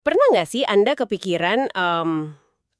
Pernah nggak sih Anda kepikiran,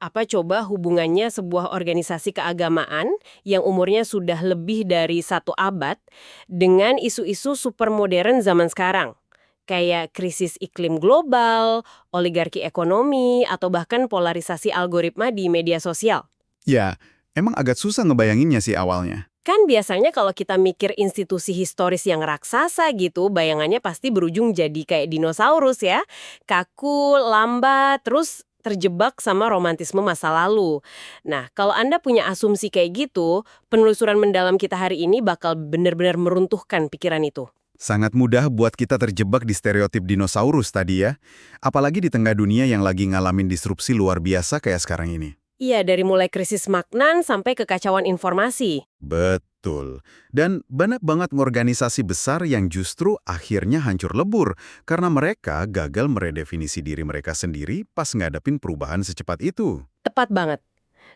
apa coba hubungannya sebuah organisasi keagamaan yang umurnya sudah lebih dari 1 abad dengan isu-isu supermodern zaman sekarang? Kayak krisis iklim global, oligarki ekonomi, atau bahkan polarisasi algoritma di media sosial. Ya, emang agak susah ngebayanginnya sih awalnya. Kan biasanya kalau kita mikir institusi historis yang raksasa gitu, bayangannya pasti berujung jadi kayak dinosaurus ya. Kaku, lambat, terus terjebak sama romantisme masa lalu. Nah, kalau Anda punya asumsi kayak gitu, penelusuran mendalam kita hari ini bakal benar-benar meruntuhkan pikiran itu. Sangat mudah buat kita terjebak di stereotip dinosaurus tadi ya. Apalagi di tengah dunia yang lagi ngalamin disrupsi luar biasa kayak sekarang ini. Iya, dari mulai krisis Magnan sampai kekacauan informasi. Betul. Dan banyak banget organisasi besar yang justru akhirnya hancur lebur karena mereka gagal meredefinisi diri mereka sendiri pas ngadepin perubahan secepat itu. Tepat banget.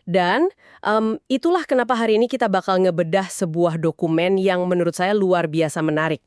Dan itulah kenapa hari ini kita bakal ngebedah sebuah dokumen yang menurut saya luar biasa menarik.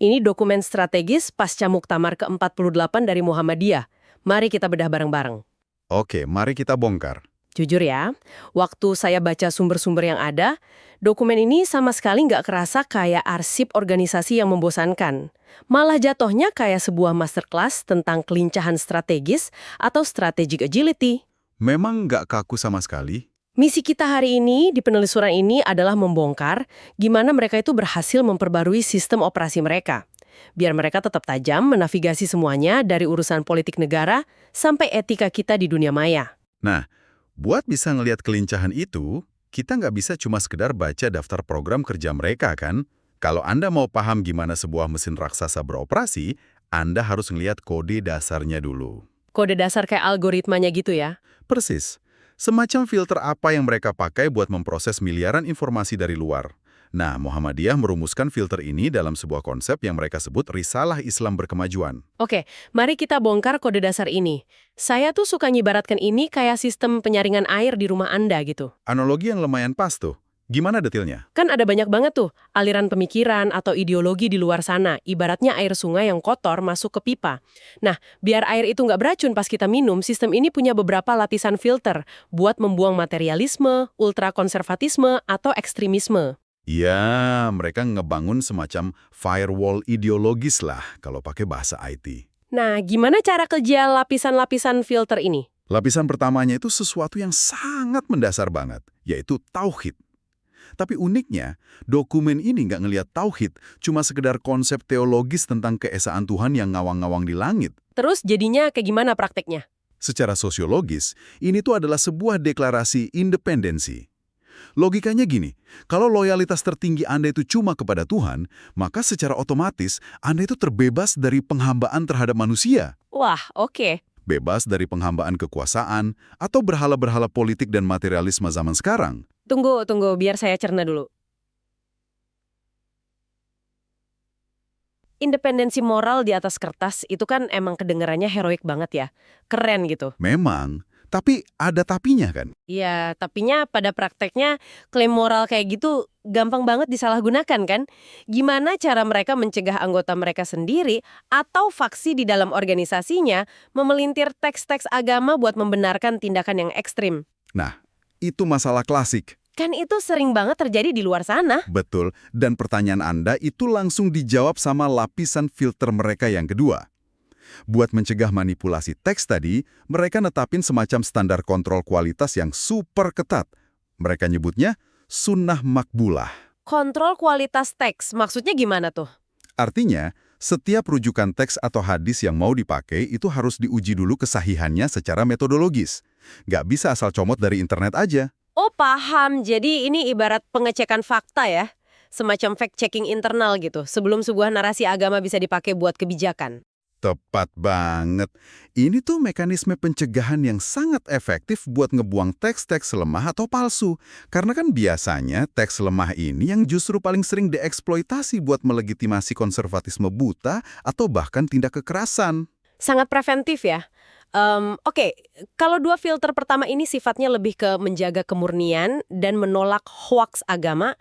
Ini dokumen strategis pasca Muktamar ke-48 dari Muhammadiyah. Mari kita bedah bareng-bareng. Oke, mari kita bongkar. Jujur ya, waktu saya baca sumber-sumber yang ada, dokumen ini sama sekali nggak kerasa kayak arsip organisasi yang membosankan. Malah jatuhnya kayak sebuah masterclass tentang kelincahan strategis atau strategic agility. Memang nggak kaku sama sekali. Misi kita hari ini di penelusuran ini adalah membongkar gimana mereka itu berhasil memperbarui sistem operasi mereka. Biar mereka tetap tajam menavigasi semuanya dari urusan politik negara sampai etika kita di dunia maya. Nah, buat bisa ngelihat kelincahan itu, kita nggak bisa cuma sekedar baca daftar program kerja mereka kan? Kalau Anda mau paham gimana sebuah mesin raksasa beroperasi, Anda harus ngelihat kode dasarnya dulu. Kode dasar kayak algoritmanya gitu ya. Persis. Semacam filter apa yang mereka pakai buat memproses miliaran informasi dari luar. Nah, Muhammadiyah merumuskan filter ini dalam sebuah konsep yang mereka sebut risalah Islam berkemajuan. Oke, mari kita bongkar kode dasar ini. Saya tuh suka nyibaratkan ini kayak sistem penyaringan air di rumah Anda gitu. Analogi yang lumayan pas tuh. Gimana detailnya? Kan ada banyak banget tuh aliran pemikiran atau ideologi di luar sana, ibaratnya air sungai yang kotor masuk ke pipa. Nah, biar air itu nggak beracun pas kita minum, sistem ini punya beberapa lapisan filter buat membuang materialisme, ultrakonservatisme, atau ekstremisme. Ya, mereka ngebangun semacam firewall ideologis lah kalau pakai bahasa IT. Nah, gimana cara kerja lapisan-lapisan filter ini? Lapisan pertamanya itu sesuatu yang sangat mendasar banget, yaitu tauhid. Tapi uniknya, dokumen ini nggak ngelihat tauhid, cuma sekedar konsep teologis tentang keesaan Tuhan yang ngawang-ngawang di langit. Terus jadinya kayak gimana prakteknya? Secara sosiologis, ini tuh adalah sebuah deklarasi independensi. Logikanya gini, kalau loyalitas tertinggi Anda itu cuma kepada Tuhan, maka secara otomatis Anda itu terbebas dari penghambaan terhadap manusia. Wah, oke. Bebas dari penghambaan kekuasaan atau berhala-berhala politik dan materialisme zaman sekarang. Tunggu, biar saya cerna dulu. Independensi moral di atas kertas itu kan emang kedengarannya heroik banget ya. Keren gitu. Memang, tapi ada tapinya kan? Iya, tapinya pada prakteknya klaim moral kayak gitu gampang banget disalahgunakan kan? Gimana cara mereka mencegah anggota mereka sendiri atau faksi di dalam organisasinya memelintir teks-teks agama buat membenarkan tindakan yang ekstrim? Nah, itu masalah klasik. Kan itu sering banget terjadi di luar sana. Betul, dan pertanyaan Anda itu langsung dijawab sama lapisan filter mereka yang kedua. Buat mencegah manipulasi teks tadi, mereka netapin semacam standar kontrol kualitas yang super ketat. Mereka nyebutnya sunnah makbulah. Kontrol kualitas teks, maksudnya gimana tuh? Artinya, setiap rujukan teks atau hadis yang mau dipakai itu harus diuji dulu kesahihannya secara metodologis. Nggak bisa asal comot dari internet aja. Oh paham, jadi ini ibarat pengecekan fakta ya? Semacam fact-checking internal gitu, sebelum sebuah narasi agama bisa dipakai buat kebijakan. Tepat banget. Ini tuh mekanisme pencegahan yang sangat efektif buat ngebuang teks-teks lemah atau palsu. Karena kan biasanya teks lemah ini yang justru paling sering dieksploitasi buat melegitimasi konservatisme buta atau bahkan tindak kekerasan. Sangat preventif ya? Oke, kalau dua filter pertama ini sifatnya lebih ke menjaga kemurnian dan menolak hoaks agama,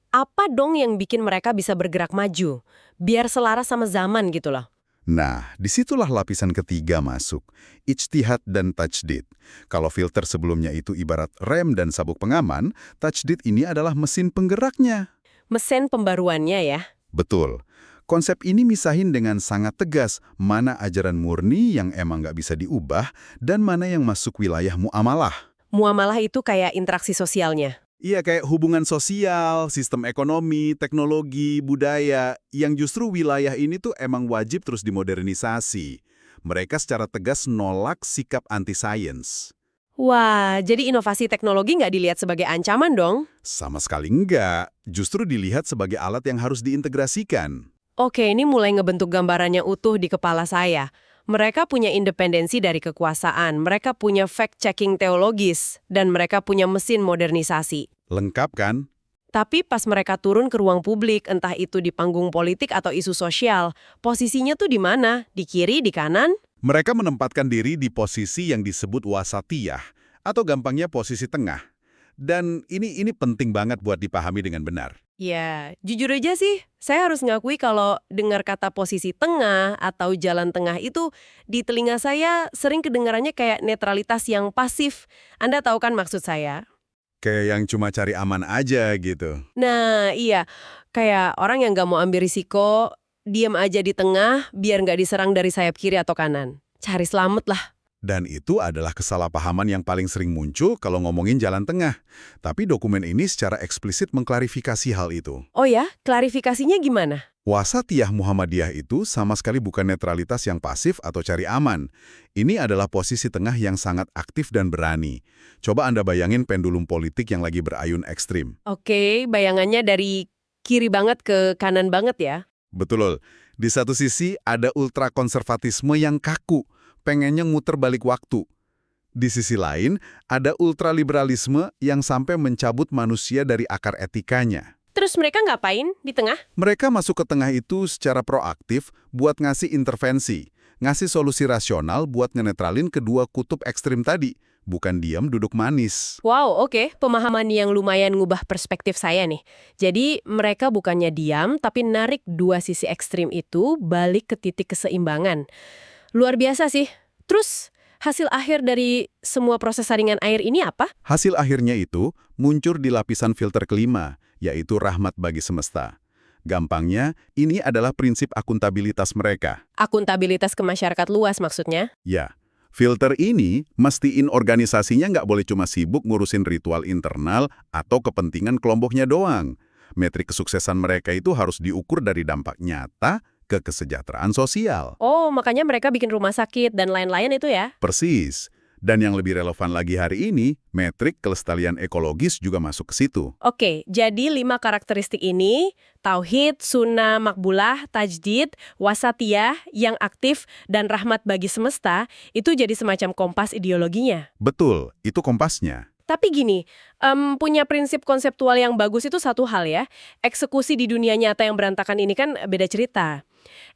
apa dong yang bikin mereka bisa bergerak maju? Biar selaras sama zaman gitu loh. Nah, disitulah lapisan ketiga masuk, ijtihad dan tajdid. Kalau filter sebelumnya itu ibarat rem dan sabuk pengaman, tajdid ini adalah mesin penggeraknya. Mesin pembaruannya ya. Betul. Konsep ini misahin dengan sangat tegas mana ajaran murni yang emang nggak bisa diubah dan mana yang masuk wilayah muamalah. Muamalah itu kayak interaksi sosialnya. Iya, kayak hubungan sosial, sistem ekonomi, teknologi, budaya, yang justru wilayah ini tuh emang wajib terus dimodernisasi. Mereka secara tegas nolak sikap anti-science. Wah, jadi inovasi teknologi nggak dilihat sebagai ancaman dong? Sama sekali enggak, justru dilihat sebagai alat yang harus diintegrasikan. Oke, ini mulai ngebentuk gambarannya utuh di kepala saya. Mereka punya independensi dari kekuasaan, mereka punya fact-checking teologis, dan mereka punya mesin modernisasi. Lengkap kan? Tapi pas mereka turun ke ruang publik, entah itu di panggung politik atau isu sosial, posisinya tuh di mana? Di kiri, di kanan? Mereka menempatkan diri di posisi yang disebut wasatiyah, atau gampangnya posisi tengah. Dan ini penting banget buat dipahami dengan benar. Ya, jujur aja sih, saya harus ngakui kalau dengar kata posisi tengah atau jalan tengah itu di telinga saya sering kedengarannya kayak netralitas yang pasif. Anda tahu kan maksud saya? Kayak yang cuma cari aman aja gitu. Nah, iya. Kayak orang yang nggak mau ambil risiko, diam aja di tengah biar nggak diserang dari sayap kiri atau kanan. Cari selamat lah. Dan itu adalah kesalahpahaman yang paling sering muncul kalau ngomongin jalan tengah. Tapi dokumen ini secara eksplisit mengklarifikasi hal itu. Oh ya, klarifikasinya gimana? Wasatiyah Muhammadiyah itu sama sekali bukan netralitas yang pasif atau cari aman. Ini adalah posisi tengah yang sangat aktif dan berani. Coba Anda bayangin pendulum politik yang lagi berayun ekstrim. Oke, bayangannya dari kiri banget ke kanan banget ya. Betul. Di satu sisi ada ultrakonservatisme yang kaku, pengennya nguter balik waktu. Di sisi lain, ada ultraliberalisme yang sampai mencabut manusia dari akar etikanya. Terus mereka ngapain di tengah? Mereka masuk ke tengah itu secara proaktif buat ngasih intervensi, ngasih solusi rasional buat ngenetralin kedua kutub ekstrim tadi, bukan diam duduk manis. Wow, oke. Pemahaman yang lumayan ngubah perspektif saya nih. Jadi mereka bukannya diam, tapi narik dua sisi ekstrim itu balik ke titik keseimbangan. Luar biasa sih. Terus, hasil akhir dari semua proses saringan air ini apa? Hasil akhirnya itu muncul di lapisan filter kelima, yaitu rahmat bagi semesta. Gampangnya, ini adalah prinsip akuntabilitas mereka. Akuntabilitas ke masyarakat luas maksudnya? Ya, filter ini mastiin organisasinya nggak boleh cuma sibuk ngurusin ritual internal atau kepentingan kelompoknya doang. Metrik kesuksesan mereka itu harus diukur dari dampak nyata ke kesejahteraan sosial. Oh, makanya mereka bikin rumah sakit dan lain-lain itu ya? Persis. Dan yang lebih relevan lagi hari ini, metrik kelestarian ekologis juga masuk ke situ. Oke, jadi 5 karakteristik ini, tauhid, sunnah, makbulah, tajdid, wasatiyah, yang aktif, dan rahmat bagi semesta, itu jadi semacam kompas ideologinya. Betul, itu kompasnya. Tapi gini, punya prinsip konseptual yang bagus itu satu hal ya. Eksekusi di dunia nyata yang berantakan ini kan beda cerita.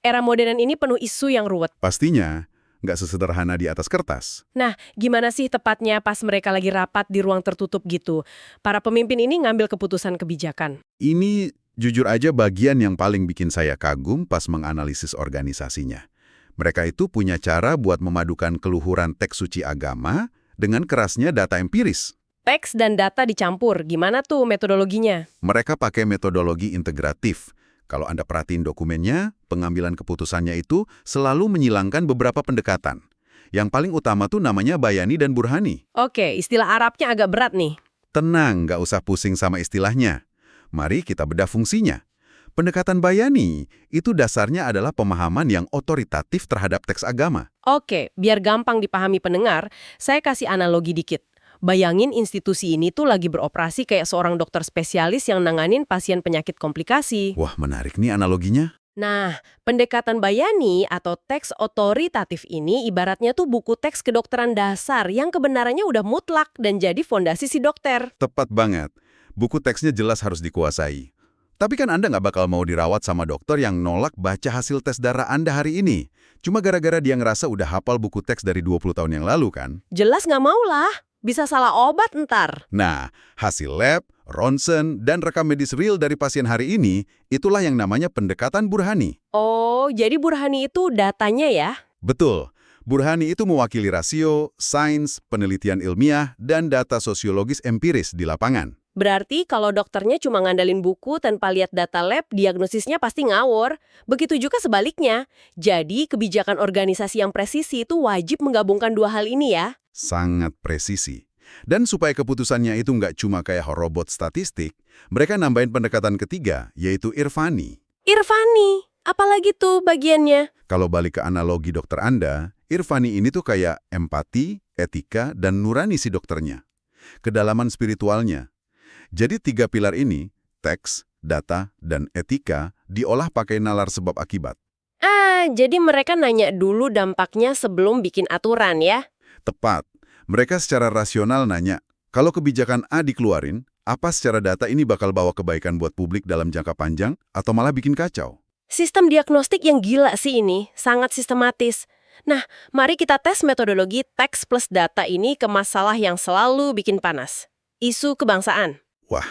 Era modern ini penuh isu yang ruwet. Pastinya, nggak sesederhana di atas kertas. Nah, gimana sih tepatnya pas mereka lagi rapat di ruang tertutup gitu? Para pemimpin ini ngambil keputusan kebijakan. Ini jujur aja bagian yang paling bikin saya kagum pas menganalisis organisasinya. Mereka itu punya cara buat memadukan keluhuran teks suci agama dengan kerasnya data empiris. Teks dan data dicampur, gimana tuh metodologinya? Mereka pakai metodologi integratif. Kalau Anda perhatiin dokumennya, pengambilan keputusannya itu selalu menyilangkan beberapa pendekatan. Yang paling utama tuh namanya bayani dan burhani. Oke, istilah Arabnya agak berat nih. Tenang, nggak usah pusing sama istilahnya. Mari kita bedah fungsinya. Pendekatan bayani itu dasarnya adalah pemahaman yang otoritatif terhadap teks agama. Oke, biar gampang dipahami pendengar, saya kasih analogi dikit. Bayangin institusi ini tuh lagi beroperasi kayak seorang dokter spesialis yang nanganin pasien penyakit komplikasi. Wah, menarik nih analoginya. Nah, pendekatan bayani atau teks otoritatif ini ibaratnya tuh buku teks kedokteran dasar yang kebenarannya udah mutlak dan jadi fondasi si dokter. Tepat banget. Buku teksnya jelas harus dikuasai. Tapi kan Anda nggak bakal mau dirawat sama dokter yang nolak baca hasil tes darah Anda hari ini. Cuma gara-gara dia ngerasa udah hafal buku teks dari 20 tahun yang lalu kan? Jelas nggak mau lah. Bisa salah obat ntar. Nah, hasil lab, ronsen, dan rekam medis real dari pasien hari ini, itulah yang namanya pendekatan Burhani. Oh, jadi Burhani itu datanya ya? Betul. Burhani itu mewakili rasio, sains, penelitian ilmiah, dan data sosiologis empiris di lapangan. Berarti kalau dokternya cuma ngandalin buku tanpa lihat data lab, diagnosisnya pasti ngawur. Begitu juga sebaliknya. Jadi, kebijakan organisasi yang presisi itu wajib menggabungkan dua hal ini ya. Sangat presisi. Dan supaya keputusannya itu nggak cuma kayak robot statistik, mereka nambahin pendekatan ketiga, yaitu Irfani. Irfani, apalagi tuh bagiannya? Kalau balik ke analogi dokter Anda, Irfani ini tuh kayak empati, etika, dan nurani si dokternya. Kedalaman spiritualnya. Jadi 3 pilar ini, teks, data, dan etika, diolah pakai nalar sebab akibat. Jadi mereka nanya dulu dampaknya sebelum bikin aturan ya? Tepat. Mereka secara rasional nanya, kalau kebijakan A dikeluarin, apa secara data ini bakal bawa kebaikan buat publik dalam jangka panjang atau malah bikin kacau? Sistem diagnostik yang gila sih ini, sangat sistematis. Nah, mari kita tes metodologi teks plus data ini ke masalah yang selalu bikin panas. Isu kebangsaan. Wah,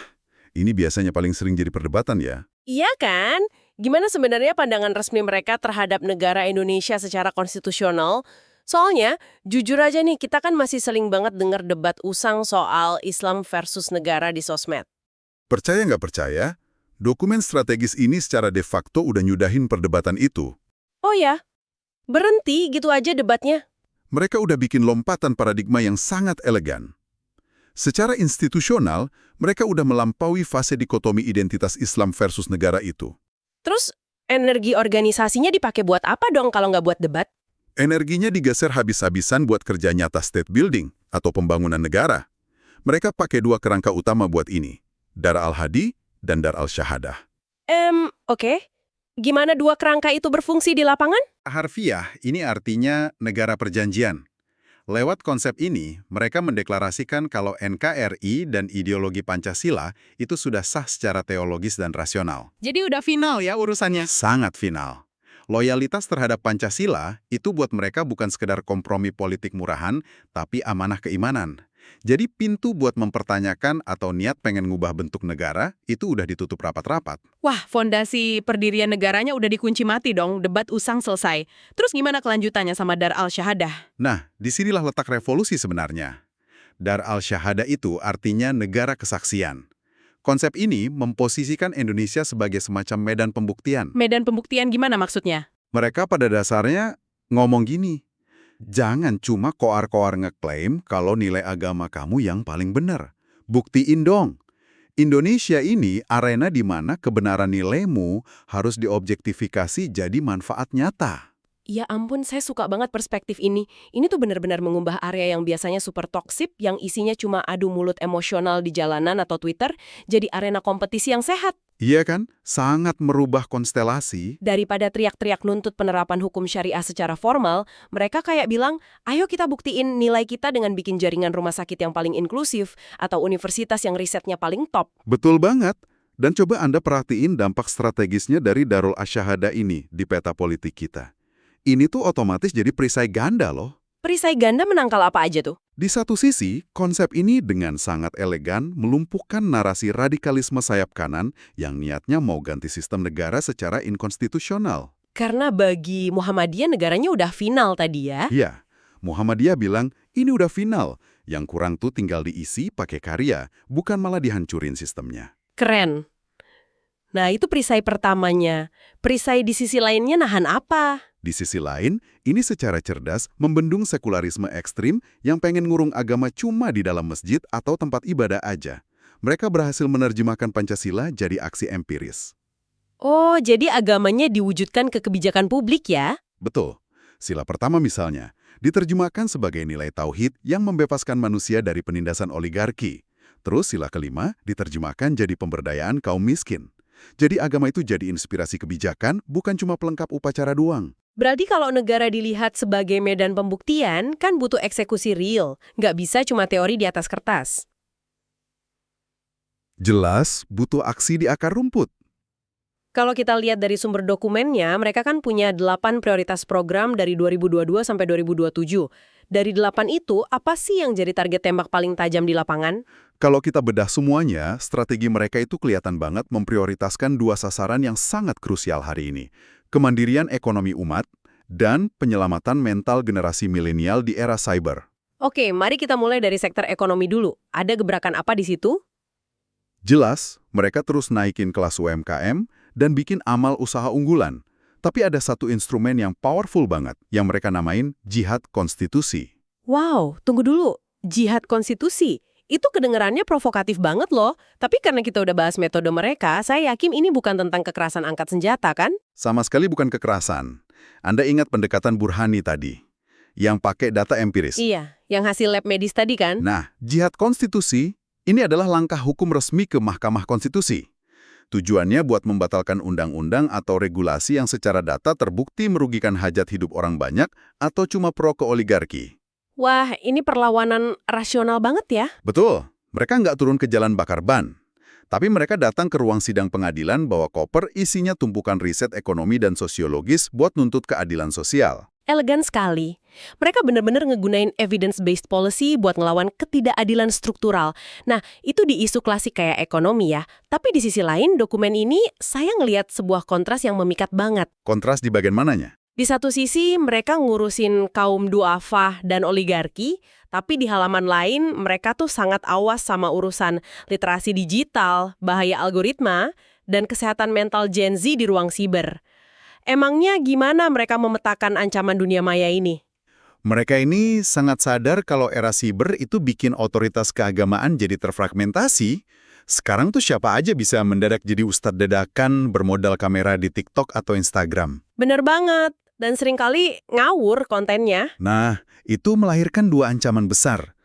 ini biasanya paling sering jadi perdebatan ya. Iya kan? Gimana sebenarnya pandangan resmi mereka terhadap negara Indonesia secara konstitusional? Soalnya, jujur aja nih, kita kan masih sering banget dengar debat usang soal Islam versus negara di sosmed. Percaya nggak percaya, dokumen strategis ini secara de facto udah nyudahin perdebatan itu. Oh ya? Berhenti gitu aja debatnya? Mereka udah bikin lompatan paradigma yang sangat elegan. Secara institusional, mereka udah melampaui fase dikotomi identitas Islam versus negara itu. Terus, energi organisasinya dipakai buat apa dong kalau nggak buat debat? Energinya digeser habis-habisan buat kerja nyata state building atau pembangunan negara. Mereka pakai 2 kerangka utama buat ini, Dar al-Hadi dan Dar al-Syahadah. Oke. Gimana 2 kerangka itu berfungsi di lapangan? Harfiah ini artinya negara perjanjian. Lewat konsep ini, mereka mendeklarasikan kalau NKRI dan ideologi Pancasila itu sudah sah secara teologis dan rasional. Jadi udah final ya urusannya? Sangat final. Loyalitas terhadap Pancasila itu buat mereka bukan sekedar kompromi politik murahan, tapi amanah keimanan. Jadi pintu buat mempertanyakan atau niat pengen ngubah bentuk negara itu udah ditutup rapat-rapat. Wah, fondasi perdirian negaranya udah dikunci mati dong, debat usang selesai. Terus gimana kelanjutannya sama Dar al-Syahadah? Nah, disinilah letak revolusi sebenarnya. Dar al-Syahadah itu artinya negara kesaksian. Konsep ini memposisikan Indonesia sebagai semacam medan pembuktian. Medan pembuktian gimana maksudnya? Mereka pada dasarnya ngomong gini, jangan cuma koar-koar ngeklaim kalau nilai agama kamu yang paling benar. Buktiin dong. Indonesia ini arena di mana kebenaran nilaimu harus diobjektifikasi jadi manfaat nyata. Ya ampun, saya suka banget perspektif ini. Ini tuh benar-benar mengubah area yang biasanya super toksik, yang isinya cuma adu mulut emosional di jalanan atau Twitter, jadi arena kompetisi yang sehat. Iya kan? Sangat merubah konstelasi. Daripada teriak-teriak nuntut penerapan hukum syariah secara formal, mereka kayak bilang, ayo kita buktiin nilai kita dengan bikin jaringan rumah sakit yang paling inklusif, atau universitas yang risetnya paling top. Betul banget. Dan coba Anda perhatiin dampak strategisnya dari Darul Asyahadah ini di peta politik kita. Ini tuh otomatis jadi perisai ganda loh. Perisai ganda menangkal apa aja tuh? Di satu sisi, konsep ini dengan sangat elegan melumpuhkan narasi radikalisme sayap kanan yang niatnya mau ganti sistem negara secara inkonstitusional. Karena bagi Muhammadiyah negaranya udah final tadi ya. Iya, Muhammadiyah bilang ini udah final, yang kurang tuh tinggal diisi pakai karya, bukan malah dihancurin sistemnya. Keren. Nah itu perisai pertamanya. Perisai di sisi lainnya nahan apa? Di sisi lain, ini secara cerdas membendung sekularisme ekstrim yang pengen ngurung agama cuma di dalam masjid atau tempat ibadah aja. Mereka berhasil menerjemahkan Pancasila jadi aksi empiris. Oh, jadi agamanya diwujudkan ke kebijakan publik ya? Betul. Sila pertama misalnya, diterjemahkan sebagai nilai tauhid yang membebaskan manusia dari penindasan oligarki. Terus sila kelima diterjemahkan jadi pemberdayaan kaum miskin. Jadi agama itu jadi inspirasi kebijakan, bukan cuma pelengkap upacara doang. Berarti kalau negara dilihat sebagai medan pembuktian, kan butuh eksekusi real. Nggak bisa cuma teori di atas kertas. Jelas butuh aksi di akar rumput. Kalau kita lihat dari sumber dokumennya, mereka kan punya 8 prioritas program dari 2022 sampai 2027. Dari 8 itu, apa sih yang jadi target tembak paling tajam di lapangan? Kalau kita bedah semuanya, strategi mereka itu kelihatan banget memprioritaskan dua sasaran yang sangat krusial hari ini. Kemandirian ekonomi umat dan penyelamatan mental generasi milenial di era cyber. Oke, mari kita mulai dari sektor ekonomi dulu. Ada gebrakan apa di situ? Jelas, mereka terus naikin kelas UMKM dan bikin amal usaha unggulan. Tapi ada satu instrumen yang powerful banget, yang mereka namain jihad konstitusi. Wow, tunggu dulu. Jihad konstitusi. Itu kedengarannya provokatif banget loh. Tapi karena kita udah bahas metode mereka, saya yakin ini bukan tentang kekerasan angkat senjata, kan? Sama sekali bukan kekerasan. Anda ingat pendekatan Burhani tadi, yang pakai data empiris. Iya, yang hasil lab medis tadi kan? Nah, jihad konstitusi ini adalah langkah hukum resmi ke Mahkamah Konstitusi. Tujuannya buat membatalkan undang-undang atau regulasi yang secara data terbukti merugikan hajat hidup orang banyak atau cuma pro ke oligarki. Wah, ini perlawanan rasional banget ya. Betul, mereka nggak turun ke jalan bakar ban. Tapi mereka datang ke ruang sidang pengadilan bawa koper isinya tumpukan riset ekonomi dan sosiologis buat nuntut keadilan sosial. Elegan sekali. Mereka benar-benar ngegunain evidence-based policy buat ngelawan ketidakadilan struktural. Nah, itu di isu klasik kayak ekonomi ya. Tapi di sisi lain, dokumen ini saya ngelihat sebuah kontras yang memikat banget. Kontras di bagian mananya? Di satu sisi, mereka ngurusin kaum duafa dan oligarki, tapi di halaman lain, mereka tuh sangat awas sama urusan literasi digital, bahaya algoritma, dan kesehatan mental Gen Z di ruang siber. Emangnya gimana mereka memetakan ancaman dunia maya ini? Mereka ini sangat sadar kalau era siber itu bikin otoritas keagamaan jadi terfragmentasi. Sekarang tuh siapa aja bisa mendadak jadi ustadz dadakan bermodal kamera di TikTok atau Instagram. Bener banget, dan seringkali ngawur kontennya. Nah, itu melahirkan dua ancaman besar.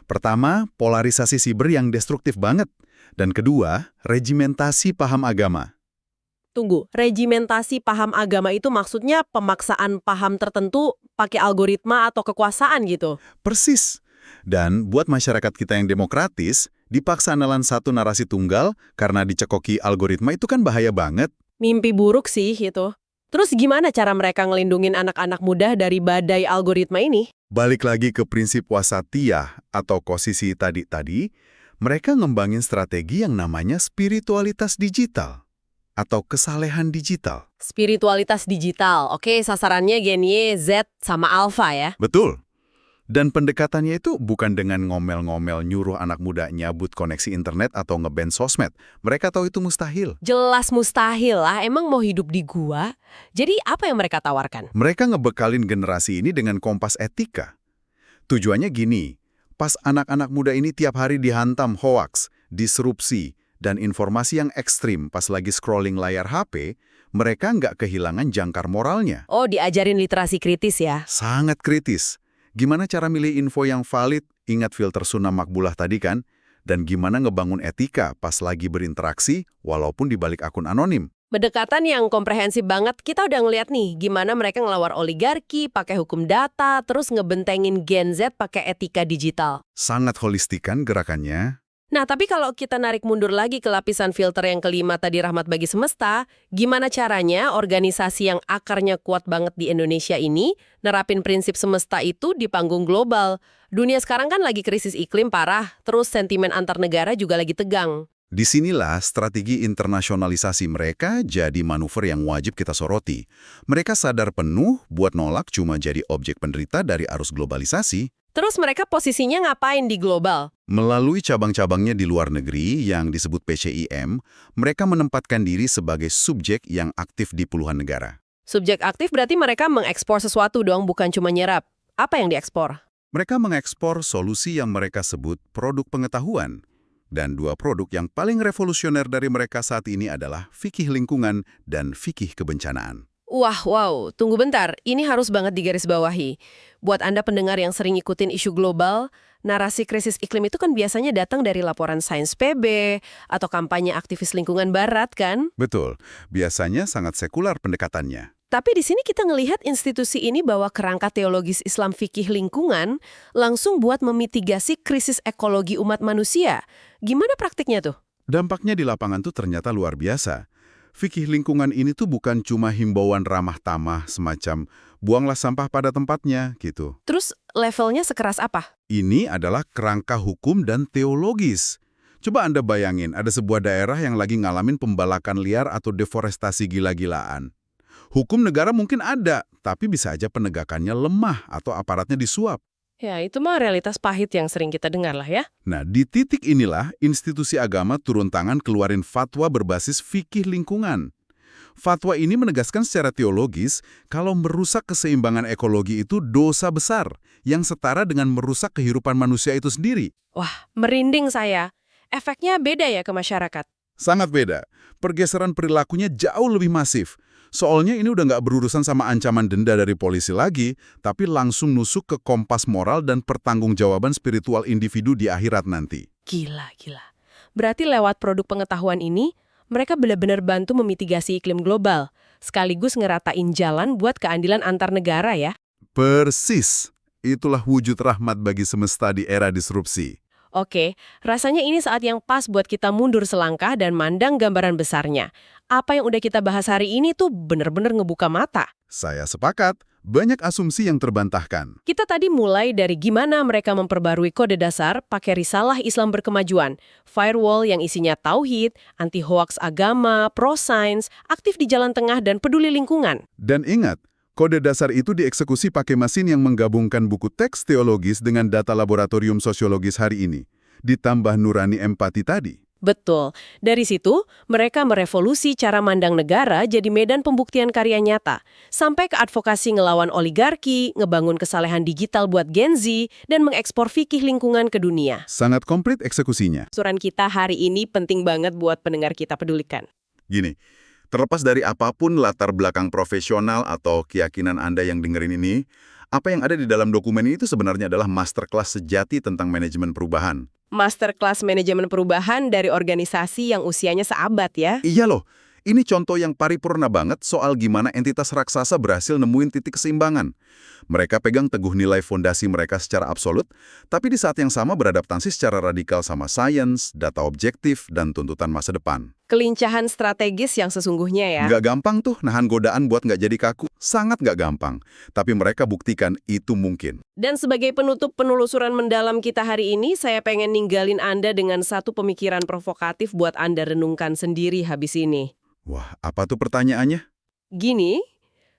Pertama, polarisasi siber yang destruktif banget. Dan kedua, regimentasi paham agama. Tunggu, regimentasi paham agama itu maksudnya pemaksaan paham tertentu pakai algoritma atau kekuasaan gitu? Persis. Dan buat masyarakat kita yang demokratis, dipaksa nelan satu narasi tunggal karena dicekoki algoritma itu kan bahaya banget. Mimpi buruk sih itu. Terus gimana cara mereka ngelindungin anak-anak muda dari badai algoritma ini? Balik lagi ke prinsip wasatiyah atau posisi tadi, mereka ngembangin strategi yang namanya spiritualitas digital atau kesalehan digital. Spiritualitas digital, oke, sasarannya Gen Y, Z, sama Alpha ya? Betul. Dan pendekatannya itu bukan dengan ngomel-ngomel nyuruh anak muda nyabut koneksi internet atau nge-ban sosmed. Mereka tahu itu mustahil. Jelas mustahil lah, emang mau hidup di gua? Jadi apa yang mereka tawarkan? Mereka ngebekalin generasi ini dengan kompas etika. Tujuannya gini, pas anak-anak muda ini tiap hari dihantam hoaks, disrupsi, dan informasi yang ekstrim pas lagi scrolling layar HP, mereka nggak kehilangan jangkar moralnya. Oh, diajarin literasi kritis ya? Sangat kritis. Gimana cara milih info yang valid? Ingat filter Sunnah Makbulah tadi kan? Dan gimana ngebangun etika pas lagi berinteraksi walaupun di balik akun anonim? Pendekatan yang komprehensif banget, kita udah ngeliat nih gimana mereka ngelawar oligarki, pakai hukum data, terus ngebentengin Gen Z pakai etika digital. Sangat holistik kan gerakannya? Nah, tapi kalau kita narik mundur lagi ke lapisan filter yang kelima tadi Rahmat Bagi Semesta, gimana caranya organisasi yang akarnya kuat banget di Indonesia ini nerapin prinsip semesta itu di panggung global? Dunia sekarang kan lagi krisis iklim parah, terus sentimen antar negara juga lagi tegang. Disinilah strategi internasionalisasi mereka jadi manuver yang wajib kita soroti. Mereka sadar penuh buat nolak cuma jadi objek penderita dari arus globalisasi. Terus mereka posisinya ngapain di global? Melalui cabang-cabangnya di luar negeri yang disebut PCIM, mereka menempatkan diri sebagai subjek yang aktif di puluhan negara. Subjek aktif berarti mereka mengekspor sesuatu dong, bukan cuma nyerap. Apa yang diekspor? Mereka mengekspor solusi yang mereka sebut produk pengetahuan. Dan dua produk yang paling revolusioner dari mereka saat ini adalah fikih lingkungan dan fikih kebencanaan. Wow, tunggu bentar. Ini harus banget digarisbawahi. Buat Anda pendengar yang sering ikutin isu global, narasi krisis iklim itu kan biasanya datang dari laporan Sains PB atau kampanye aktivis lingkungan barat kan? Betul, biasanya sangat sekular pendekatannya. Tapi di sini kita ngelihat institusi ini bawa kerangka teologis Islam fikih lingkungan langsung buat memitigasi krisis ekologi umat manusia. Gimana praktiknya tuh? Dampaknya di lapangan tuh ternyata luar biasa. Fikih lingkungan ini tuh bukan cuma himbauan ramah tamah semacam buanglah sampah pada tempatnya, gitu. Terus levelnya sekeras apa? Ini adalah kerangka hukum dan teologis. Coba Anda bayangin, ada sebuah daerah yang lagi ngalamin pembalakan liar atau deforestasi gila-gilaan. Hukum negara mungkin ada, tapi bisa aja penegakannya lemah atau aparatnya disuap. Ya, itu mah realitas pahit yang sering kita dengar lah ya. Nah, di titik inilah institusi agama turun tangan keluarin fatwa berbasis fikih lingkungan. Fatwa ini menegaskan secara teologis kalau merusak keseimbangan ekologi itu dosa besar yang setara dengan merusak kehidupan manusia itu sendiri. Wah, merinding saya. Efeknya beda ya ke masyarakat. Sangat beda. Pergeseran perilakunya jauh lebih masif. Soalnya ini udah nggak berurusan sama ancaman denda dari polisi lagi, tapi langsung nusuk ke kompas moral dan pertanggungjawaban spiritual individu di akhirat nanti. Gila, gila. Berarti lewat produk pengetahuan ini, mereka benar-benar bantu memitigasi iklim global, sekaligus ngeratain jalan buat keadilan antar negara ya. Persis. Itulah wujud rahmat bagi semesta di era disrupsi. Oke, rasanya ini saat yang pas buat kita mundur selangkah dan mandang gambaran besarnya. Apa yang udah kita bahas hari ini tuh bener-bener ngebuka mata. Saya sepakat, banyak asumsi yang terbantahkan. Kita tadi mulai dari gimana mereka memperbarui kode dasar pakai risalah Islam berkemajuan, firewall yang isinya tauhid, anti-hoax agama, pro-sains, aktif di jalan tengah dan peduli lingkungan. Dan ingat, kode dasar itu dieksekusi pakai mesin yang menggabungkan buku teks teologis dengan data laboratorium sosiologis hari ini, ditambah nurani empati tadi. Betul. Dari situ, mereka merevolusi cara mandang negara jadi medan pembuktian karya nyata. Sampai ke advokasi ngelawan oligarki, ngebangun kesalehan digital buat Gen Z, dan mengekspor fikih lingkungan ke dunia. Sangat komplit eksekusinya. Suran kita hari ini penting banget buat pendengar kita pedulikan. Gini, terlepas dari apapun latar belakang profesional atau keyakinan Anda yang dengerin ini, apa yang ada di dalam dokumen itu sebenarnya adalah masterclass sejati tentang manajemen perubahan. Masterclass manajemen perubahan dari organisasi yang usianya seabad ya. Iya loh, ini contoh yang paripurna banget soal gimana entitas raksasa berhasil nemuin titik keseimbangan. Mereka pegang teguh nilai fondasi mereka secara absolut, tapi di saat yang sama beradaptasi secara radikal sama sains, data objektif, dan tuntutan masa depan. Kelincahan strategis yang sesungguhnya ya. Nggak gampang tuh nahan godaan buat nggak jadi kaku. Sangat nggak gampang. Tapi mereka buktikan itu mungkin. Dan sebagai penutup penelusuran mendalam kita hari ini, saya pengen ninggalin Anda dengan satu pemikiran provokatif buat Anda renungkan sendiri habis ini. Wah, apa tuh pertanyaannya? Gini,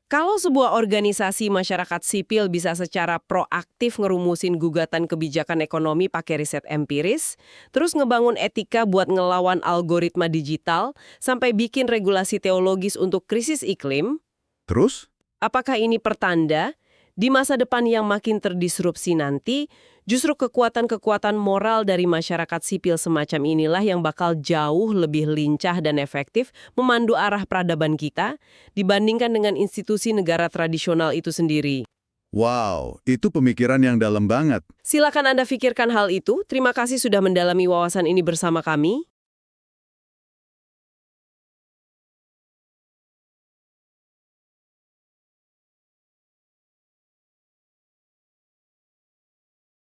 kalau sebuah organisasi masyarakat sipil bisa secara proaktif ngerumusin gugatan kebijakan ekonomi pakai riset empiris, terus ngebangun etika buat ngelawan algoritma digital, sampai bikin regulasi teologis untuk krisis iklim, Terus? apakah ini pertanda di masa depan yang makin terdisrupsi nanti, justru kekuatan-kekuatan moral dari masyarakat sipil semacam inilah yang bakal jauh lebih lincah dan efektif memandu arah peradaban kita dibandingkan dengan institusi negara tradisional itu sendiri. Wow, itu pemikiran yang dalam banget. Silakan Anda pikirkan hal itu. Terima kasih sudah mendalami wawasan ini bersama kami.